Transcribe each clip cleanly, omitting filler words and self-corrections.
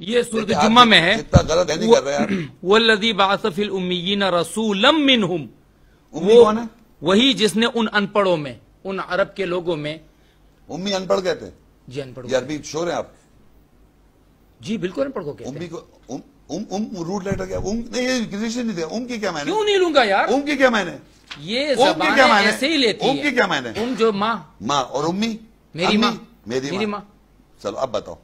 یہ سورۃ جمعہ میں ہے، اتنا غلط ہے نہیں کر رہے آپ. والذی بعث فی الامیین رسولا منہم، امی کون ہے؟ وہی جس نے ان ان پڑھوں میں، ان عرب کے لوگوں میں. امی ان پڑھ کہتے ہیں؟ جی ان پڑھوں، یہ عربی شور ہیں آپ؟ جی بالکل ان پڑھ کو کہتے امی ہیں. کو روٹ لیٹر کیا؟ نہیں یہ کسی نہیں دیا. کی کیا میں نے؟ کیوں نہیں لوں گا یار؟ کی کیا میں نے؟ یہ زبانیں ایسے ہی لیتی ہے. کی کیا میں نے؟ جو ماں، ماں اور امی میری ماں، میری ماں. چلو اب بتاؤ،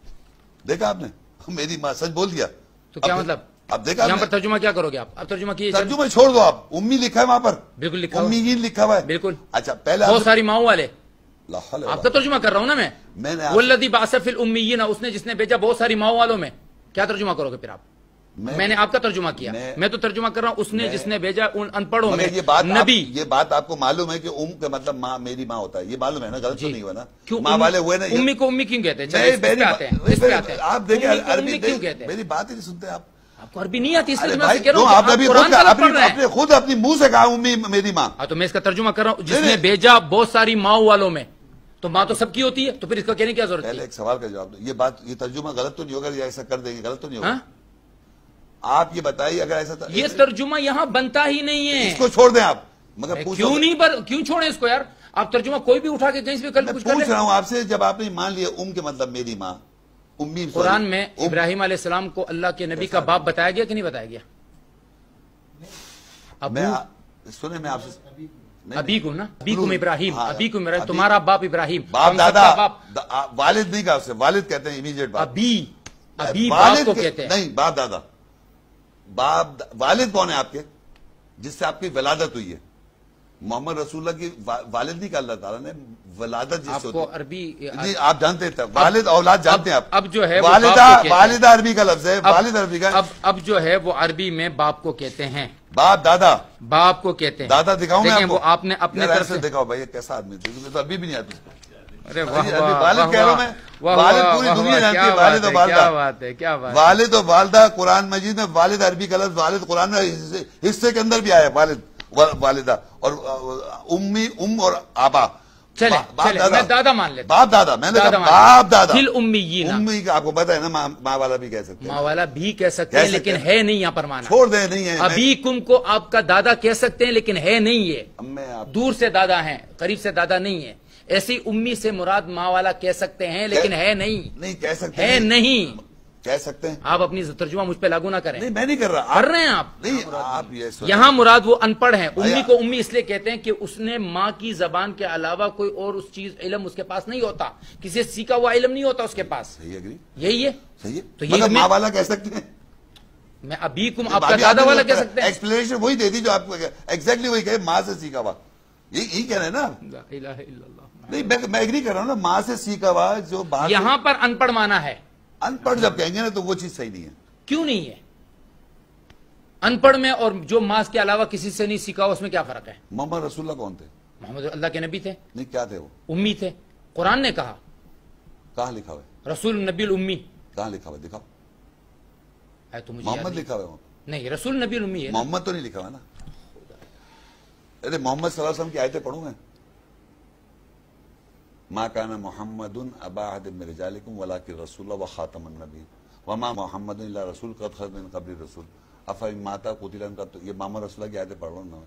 دیکھا آپ نے میری ماں سچ بول دیا تو کیا مطلب؟ اب دیکھا یہاں پر ترجمہ کیا کرو گے آپ؟ اب ترجمہ کیجیے. ترجمہ چھوڑ دو آپ، امی لکھا ہے وہاں پر. بالکل لکھا ہوا، امی لکھا ہوا ہے بالکل. اچھا پہلے بہت ساری ماؤں والے، آپ آپ کا ترجمہ کر رہا ہوں نا میں نے. والذی بعث فی الامیین، اس نے جس نے بھیجا بہت ساری ماؤں والوں میں. کیا ترجمہ کرو گے پھر آپ؟ میں نے آپ کا ترجمہ کیا، میں تو ترجمہ کر رہا ہوں اس نے جس نے بھیجا ان ان پڑھوں میں. یہ بات آپ کو معلوم ہے کہ کا مطلب ماں میری ماں ہوتا ہے، یہ معلوم ہے نا؟ غلط تو نہیں ہوا نا؟ کیوں ماں والے ہوئے نا؟ امی کو امی کیوں کہتے ہیں؟ آپ دیکھیں عربی کیوں کہتے ہیں؟ میری بات ہی نہیں سنتے آپ. آپ کو عربی نہیں آتی اس لیے میں بھائی کہہ رہا ہوں آپ نے خود اپنی منہ سے کہا امی میری ماں. ہاں تو میں اس کا ترجمہ کر رہا ہوں، جس نے بھیجا بہت ساری ماؤں والوں میں. تو ماں تو سب کی ہوتی ہے، تو پھر اس کا کہنے کی کیا ضرورت ہے؟ پہلے ایک سوال کا جواب دو. یہ ترجمہ غلط تو نہیں ہوگا یا ایسا کر دیں گے؟ غلط تو نہیں ہوگا؟ آپ یہ بتائیے اگر ایسا یہ ترجمہ یہاں بنتا ہی نہیں ہے. اس کو چھوڑ دیں آپ. مگر کیوں چھوڑیں اس کو یار؟ آپ ترجمہ کوئی بھی اٹھا کے کہیں سے کل کچھ کر لیں. پوچھ رہا ہوں آپ سے، جب آپ نے مان لیا کے مطلب میری ماں، امی. قرآن میں ابراہیم علیہ السلام کو اللہ کے نبی کا باپ بتایا گیا کہ نہیں بتایا گیا؟ سنیں میں آپ سے ابیکم نا، ابیکم ابراہیم، ابیکم ابراہیم، تمہارا باپ ابراہیم. باپ دادا، والد نہیں کہا اسے، والد کہتے ہیں امیجیٹ باپ. ابی باپ کو کہتے ہیں. نہیں باپ دادا. والد کون ہے آپ کے جس سے آپ کی ولادت ہوئی ہے؟ محمد رسول اللہ کی والد نہیں کہا اللہ تعالیٰ نے، ولادت جس سے ہوتی ہے. عربی آپ جانتے تھے، والد اولاد جانتے ہیں آپ. اب جو ہے والدہ عربی کا لفظ ہے، والد عربی کا. اب جو ہے وہ عربی میں باپ کو کہتے ہیں. باپ دادا، باپ کو کہتے ہیں. دادا دکھاؤں میں وہ آپ نے اپنے طرف سے دکھاؤ بھائی کیسا آدمی تھے، تو عربی بھی نہیں آتی. ارے والد کہہ رہا ہوں میں، والد پوری دنیا جانتی ہے. والد و والدہ، کیا بات ہے، کیا بات. والد و والدہ قرآن مجید میں والد عربی کا لفظ، والد قرآن میں حصے کے اندر بھی آیا والد والدہ اور امی ام اور آبا. چلے میں دادا مان لیتا. باپ دادا، میں نے کہا باپ دادا. فی الامیین، امی کا آپ کو پتا ہے نا، ماں والا بھی کہہ سکتے ہیں، ماں والا بھی کہہ سکتے ہیں، لیکن ہے نہیں یہاں پر مانا. چھوڑ دیں، نہیں ہے. ابیکم کو آپ کا دادا کہہ سکتے ہیں لیکن ہے نہیں ہے. دور سے دادا ہیں، قریب سے دادا نہیں ہے. ایسی امی سے مراد ماں والا کہہ سکتے ہیں لیکن ہے نہیں کہہ سکتے ہے نہیں کہہ سکتے ہیں. آپ اپنی ترجمہ مجھ پہ لاگو نہ کریں. نہیں میں نہیں کر رہا، کر رہے ہیں آپ. نہیں آپ یہ یہاں مراد وہ ان پڑھ ہیں. امی کو امی اس لیے کہتے ہیں کہ اس نے ماں کی زبان کے علاوہ کوئی اور اس چیز علم اس کے پاس نہیں ہوتا، کسی سے سیکھا ہوا علم نہیں ہوتا اس کے پاس. یہی ہے. تو یہ ماں والا کہہ سکتے ہیں. میں ابیکم آپ کا دادا والا کہہ سکتے ہیں. ایکسپلینیشن وہی دے دی جو آپ کو ایگزیکٹلی وہی کہے، ماں سے سیکھا ہوا. یہی کہہ رہے ہیں نا. لا الہ الا اللہ. نہیں میں ایگری کر رہا ہوں نا، ماں سے سیکھا ہوا جو بات. یہاں پر ان پڑھ مانا ہے. ان پڑھ جب کہیں گے نا تو وہ چیز صحیح نہیں ہے. کیوں نہیں ہے؟ ان پڑھ میں اور جو ماں کے علاوہ کسی سے نہیں سیکھا اس میں کیا فرق ہے؟ محمد رسول اللہ کون تھے؟ محمد اللہ کے نبی تھے. نہیں کیا تھے وہ؟ امی تھے. قرآن نے کہا. کہاں لکھا ہوا ہے؟ رسول نبی الامی. کہاں لکھا ہوا ہے؟ دکھاؤ. محمد لکھا ہوا ہے؟ نہیں، رسول نبی الامی ہے. محمد تو نہیں لکھا ہوا نا. ارے محمد صلی اللہ علیہ وسلم کی آیتیں پڑھوں میں. ما کان محمد ابا احد من رجالکم ولکن رسول اللہ وخاتم النبیین وما محمد الا رسول قد خلت من قبل الرسل افان مات قتل انقلبتم. یہ محمد رسول اللہ کی آیتیں پڑھ رہا ہوں.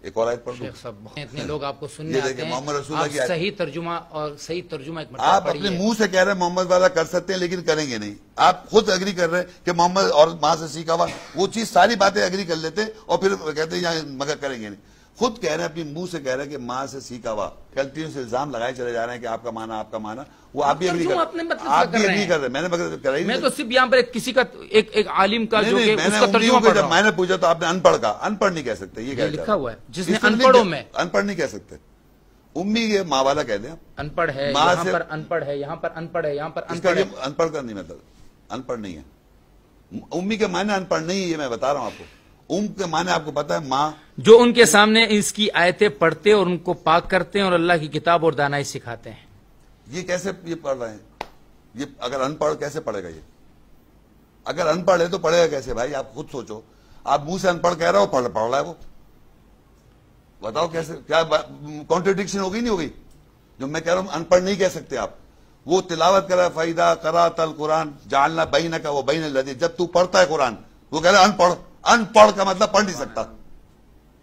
ایک اور آیت پڑھ دوں. اتنے لوگ آپ کو سننے آتے ہیں، محمد رسول اللہ کی صحیح ترجمہ اور صحیح ترجمہ ایک آپ اپنے منہ سے کہہ رہے ہیں محمد والا کر سکتے ہیں لیکن کریں گے نہیں. آپ خود اگری کر رہے ہیں کہ محمد اور ماں سے سیکھا ہوا، وہ چیز ساری باتیں اگری کر لیتے اور پھر کہتے ہیں مگر کریں گے نہیں. خود کہہ رہے ہیں، اپنی منہ سے کہہ رہے ہیں کہ ماں سے سیکھا ہوا. کنٹینیوس الزام لگائے چلے جا رہے ہیں کہ آپ کا مانا آپ کا مانا. وہ آپ بھی اگری کر رہے ہیں. میں نے میں تو صرف یہاں پر کسی کا ایک عالم کا جو کہ اس کا ترجمہ پڑھ رہا ہوں. میں نے پوچھا تو آپ نے ان پڑھ کا. ان پڑھ نہیں کہہ سکتے. یہ لکھا ہوا ہے جس نے ان پڑھوں میں. ان پڑھ نہیں کہہ سکتے. امی یہ ماں والا کہہ دیں. ان پڑھ ہے یہاں پر، ان پڑھ ہے یہاں پر، ان پڑھ ہے یہاں پر. ان پڑھ کا نہیں مطلب ان پڑھ نہیں ہے. امی کے معنی ان پڑھ نہیں ہے، یہ میں بتا رہا ہوں آپ کو. ام کے معنی آپ کو پتا ہے ماں، جو ان کے سامنے اس کی آیتیں پڑھتے اور ان کو پاک کرتے ہیں اور اللہ کی کتاب اور دانائی سکھاتے ہیں. یہ کیسے یہ پڑھ رہے ہیں؟ یہ اگر ان پڑھ کیسے پڑھے گا؟ یہ اگر ان پڑھ ہے تو پڑھے گا کیسے بھائی؟ آپ خود سوچو. آپ منہ سے ان پڑھ کہہ رہا ہو، پڑھ رہا ہے وہ. بتاؤ کیسے؟ کیا کانٹرڈکشن ہوگی نہیں ہوگی؟ جو میں کہہ رہا ہوں ان پڑھ نہیں کہہ سکتے آپ. وہ تلاوت کر رہا ہے فَإِذَا قَرَأْتَ الْقُرْآنَ جَعَلْنَا بَيْنَكَ وَبَيْنَ الَّذِينَ، جب تو پڑھتا ہے قرآن، وہ کہہ رہا ہے ان پڑھ کا مطلب پڑھ نہیں سکتا،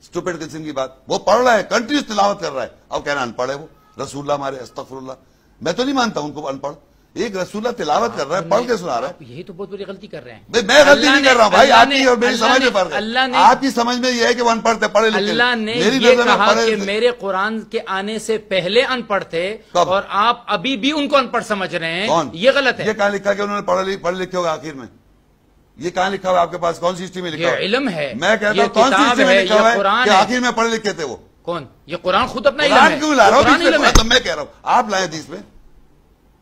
اسٹوپڈ قسم کی بات. وہ پڑھ رہا ہے، کنٹینیوس تلاوت کر رہا ہے، اب کہنا ان پڑھ ہے وہ. رسول اللہ ہمارے استغفر اللہ، میں تو نہیں مانتا ان کو ان پڑھ. ایک رسول اللہ تلاوت کر رہا ہے، پڑھ کے سنا رہا ہے. یہی تو بہت بڑی غلطی کر رہے ہیں. میں غلطی نہیں کر رہا ہوں بھائی، آپ کی اور میری سمجھ میں فرق ہے. آپ کی سمجھ میں یہ ہے کہ وہ ان پڑھ تھے، پڑھے لکھے. اللہ نے یہ کہا کہ میرے قرآن کے آنے سے پہلے ان پڑھ تھے، اور آپ ابھی بھی ان کو ان پڑھ سمجھ رہے ہیں. یہ غلط ہے. یہ کہاں لکھا کہ انہوں نے پڑھ لکھے ہوگا آخر میں؟ یہ کہاں لکھا ہوا آپ کے پاس؟ کون سی ہسٹری میں لکھا ہوا؟ یہ علم ہے. میں کہتا ہوں کون سی ہسٹری میں لکھا ہوا ہے کہ آخر میں پڑھ لکھے تھے وہ؟ کون؟ یہ قرآن خود اپنا علم ہے. قرآن کیوں لا رہا ہوں؟ میں کہہ رہا ہوں آپ لائیں حدیث میں.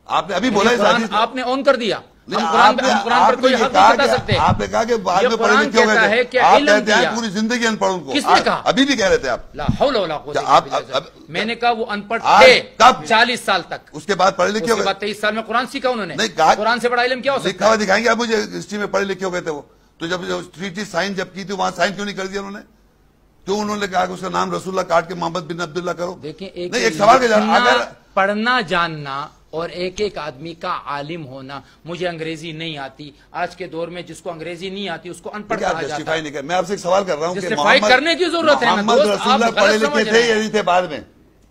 آپ نے ابھی بولا آپ نے آن کر دیا. قرآن پر کوئی حق نہیں بتا سکتے. آپ نے کہا کہ بعد میں پڑھے لکھے ہو گئے تھے، آپ کہتے ہیں پوری زندگی ان پڑھوں کو. کس نے کہا؟ ابھی بھی کہہ رہے تھے آپ. لا حول ولا قوت الا باللہ. میں نے کہا وہ ان پڑھ تھے تب 40 سال تک. اس کے بعد پڑھے لکھے ہو گئے. 23 سال میں قرآن سیکھا انہوں نے. قرآن سے بڑا علم کیا ہو سکتا ہے؟ لکھا ہوا دکھائیں گے آپ مجھے ہسٹری میں پڑھے لکھے ہو گئے تھے وہ. تو جب ٹریٹی سائن جب کی تھی وہاں سائن کیوں نہیں کر دیا انہوں نے؟ کیوں انہوں نے کہا کہ اس کا نام رسول اللہ کاٹ کے محمد بن عبداللہ کرو؟ دیکھیں ایک سوال کا جواب. اگر پڑھنا جاننا اور ایک آدمی کا عالم ہونا، مجھے انگریزی نہیں آتی، آج کے دور میں جس کو انگریزی نہیں آتی اس کو ان پڑھ کہا جاتا ہے. میں آپ سے ایک سوال کر رہا ہوں کہ جسٹیفائی کرنے کی ضرورت ہے. محمد رسول اللہ پڑھے لکھے تھے یا نہیں تھے؟ بعد میں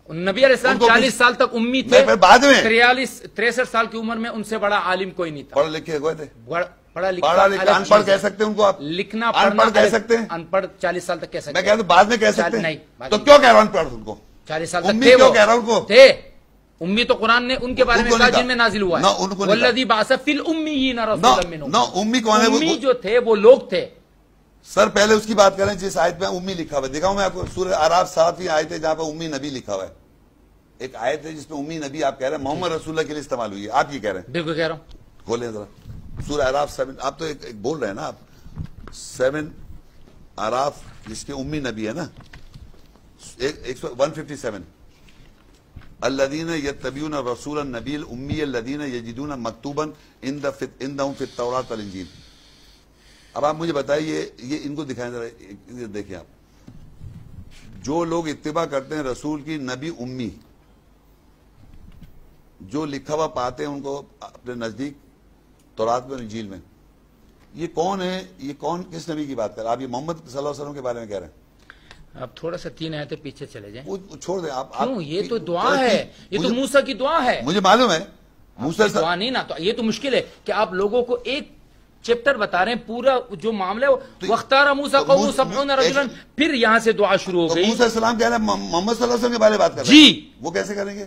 نبی علیہ السلام 40 سال تک امی تھے، بعد میں 63 سال کی عمر میں ان سے بڑا عالم کوئی نہیں تھا. پڑھ لکھے ہوئے تھے. پڑھا لکھا ان پڑھ کہہ سکتے ہیں ان کو آپ؟ لکھنا ان پڑھ کہہ سکتے ہیں؟ ان پڑھ 40 سال تک کہہ سکتے میں کہتا ہوں بعد میں کہہ سکتے ہیں. نہیں تو کیوں کہہ رہا ہوں ان پڑھ ان کو؟ 40 سال تک امی کیوں کہہ رہا ہوں ان کو؟ تھے امی. تو قرآن نے ان کے بارے میں کہا جن میں نازل ہوا ہے والذی بعث فی الامیین رسولا منھم. امی کون ہے؟ امی جو تھے وہ لوگ تھے. سر پہلے اس کی بات کریں جس آیت میں امی لکھا ہوا ہے. دکھاؤں میں آپ کو سورہ اعراف 7ویں آیت ہے جہاں پہ امی نبی لکھا ہوا ہے. ایک آیت ہے جس میں امی نبی آپ کہہ رہے ہیں محمد رسول اللہ کے لیے استعمال ہوئی ہے. آپ یہ کہہ رہے ہیں؟ بالکل کہہ رہا ہوں. کھولیں ذرا سورہ اعراف 7. آپ تو ایک بول رہے ہیں نا آپ 7 اعراف جس کے امی نبی ہے نا 157. الذین یتبعون الرسول النبی الامی الذین یجدون مکتوبا عندهم فی التوراۃ والانجیل. اب آپ مجھے بتائیے یہ ان کو دکھائیں ذرا. دیکھیں آپ جو لوگ اتباع کرتے ہیں رسول کی نبی امی، جو لکھا ہوا پاتے ہیں ان کو اپنے نزدیک تورات میں انجیل میں، یہ کون ہے؟ یہ کون کس نبی کی بات کر رہے ہیں آپ؟ یہ محمد صلی اللہ علیہ وسلم کے بارے میں کہہ رہے ہیں. آپ تھوڑا سا 3 آیتیں پیچھے چلے جائیں. وہ چھوڑ دیں آپ. کیوں؟ یہ تو دعا ہے، یہ تو موسیٰ کی دعا ہے. مجھے معلوم ہے موسیٰ دعا نہیں نا. تو یہ تو مشکل ہے کہ آپ لوگوں کو ایک چیپٹر بتا رہے ہیں، پورا جو معاملہ ہے وَاخْتَارَ مُوسَىٰ قَوْمُهُ 70 رَجُلًا، پھر یہاں سے دعا شروع ہو گئی. موسیٰ السلام کہہ رہے ہیں محمد صلی اللہ علیہ وسلم کے بارے میں بات کر رہے ہیں. جی وہ کیسے کریں گے؟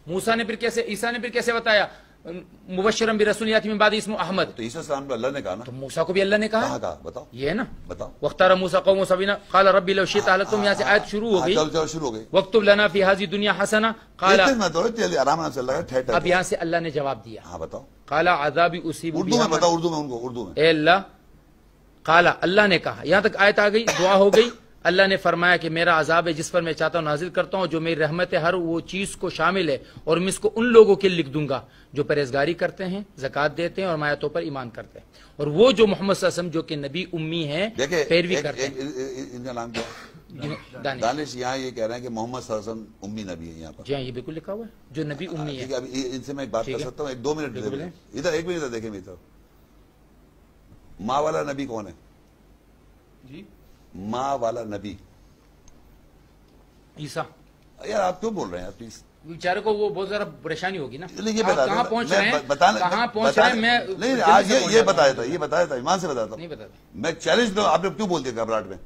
موسیٰ نے پھر کیسے، عیسیٰ نے پھر کیسے بتایا مبشرا برسول یاتی من بعد اسمہ احمد؟ تو عیسیٰ السلام کو اللہ نے کہا نا. تو موسیٰ کو بھی اللہ نے کہا. کہاں کہا بتاؤ؟ یہ ہے نا بتاؤ. وَاخْتَارَ مُوسَىٰ قَوْمَهُ 70 قَالَ رَبِّ لَوْ شِئْتَ أَهْلَكْتُمْ. یہاں سے آیت شروع ہو گئی. چلو شروع ہو گئی. وَاكْتُبْ لَنَا فِي هَذِهِ الدُّنْيَا حَسَنَةً قَالَ. آرام سے چل رہا ہے. اب یہاں سے اللہ نے جواب دیا. ہاں بتاؤ. قَالَ عَذَابِي أُصِيبُ بِهِ. اردو میں بتاؤ. اردو میں ان کو اردو میں. اے اللہ قالا، اللہ نے کہا. یہاں تک آیت آ گئی، دعا ہو گئی. اللہ نے فرمایا کہ میرا عذاب ہے جس پر میں چاہتا ہوں نازل کرتا ہوں، جو میری رحمت ہے ہر وہ چیز کو شامل ہے، اور میں اس کو ان لوگوں کے لکھ دوں گا جو پرہیزگاری کرتے ہیں، زکوٰۃ دیتے ہیں اور آیاتوں پر ایمان کرتے ہیں، اور وہ جو محمد صلی اللہ علیہ وسلم جو کہ نبی امی ہیں پیروی کرتے ہیں. ان کا نام کیا؟ دانش. یہاں یہ کہہ رہے ہیں کہ محمد صلی اللہ علیہ وسلم امی نبی ہے. یہاں پر جی ہاں یہ بالکل لکھا ہوا ہے جو نبی امی ہے. ان سے میں ایک بات کر سکتا ہوں؟ 2 منٹ ادھر 1 منٹ دیکھیں میری طرف. ماں والا نبی کون ہے؟ جی ماں والا نبی عیسیٰ. یار آپ کیوں بول رہے ہیں آپ پلیز؟ بیچارے کو وہ بہت زیادہ پریشانی ہوگی نا. کہاں پہنچ رہے ہیں میں نہیں. آج یہ بتایا تھا ایمان سے بتاتا نہیں بتاتا. میں چیلنج دوں. آپ نے کیوں بول دیا گھبراہٹ میں؟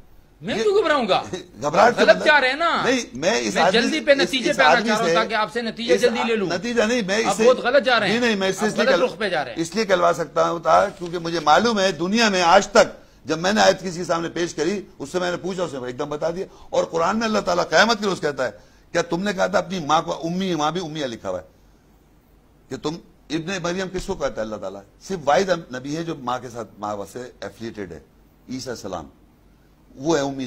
میں کیوں گھبراؤں گا؟ گھبراہٹ غلط جا رہے ہیں نا. نہیں میں جلدی پہ نتیجے پہ آنا چاہ رہا ہوں تاکہ آپ سے نتیجے جلدی لے لوں. نتیجہ نہیں. میں آپ بہت غلط جا رہے ہیں. نہیں میں غلط رخ پہ جا رہے ہیں. اس لیے کہلوا سکتا ہوں کیونکہ مجھے معلوم ہے دنیا میں آج تک جب میں نے آیت کسی کے سامنے پیش کری اس سے میں نے پوچھا، اس نے ایک دم بتا دیا. اور قرآن میں اللہ تعالیٰ قیامت کے روز کہتا ہے کیا تم نے کہا تھا اپنی ماں کو امی؟ ماں بھی امیہ لکھا ہوا ہے کہ تم ابن مریم کس کو کہتا ہے؟ اللہ تعالیٰ صرف واحد نبی ہے جو ماں کے ساتھ ماں سے ایفلیٹڈ ہے. عیسیٰ السلام وہ ہے امی.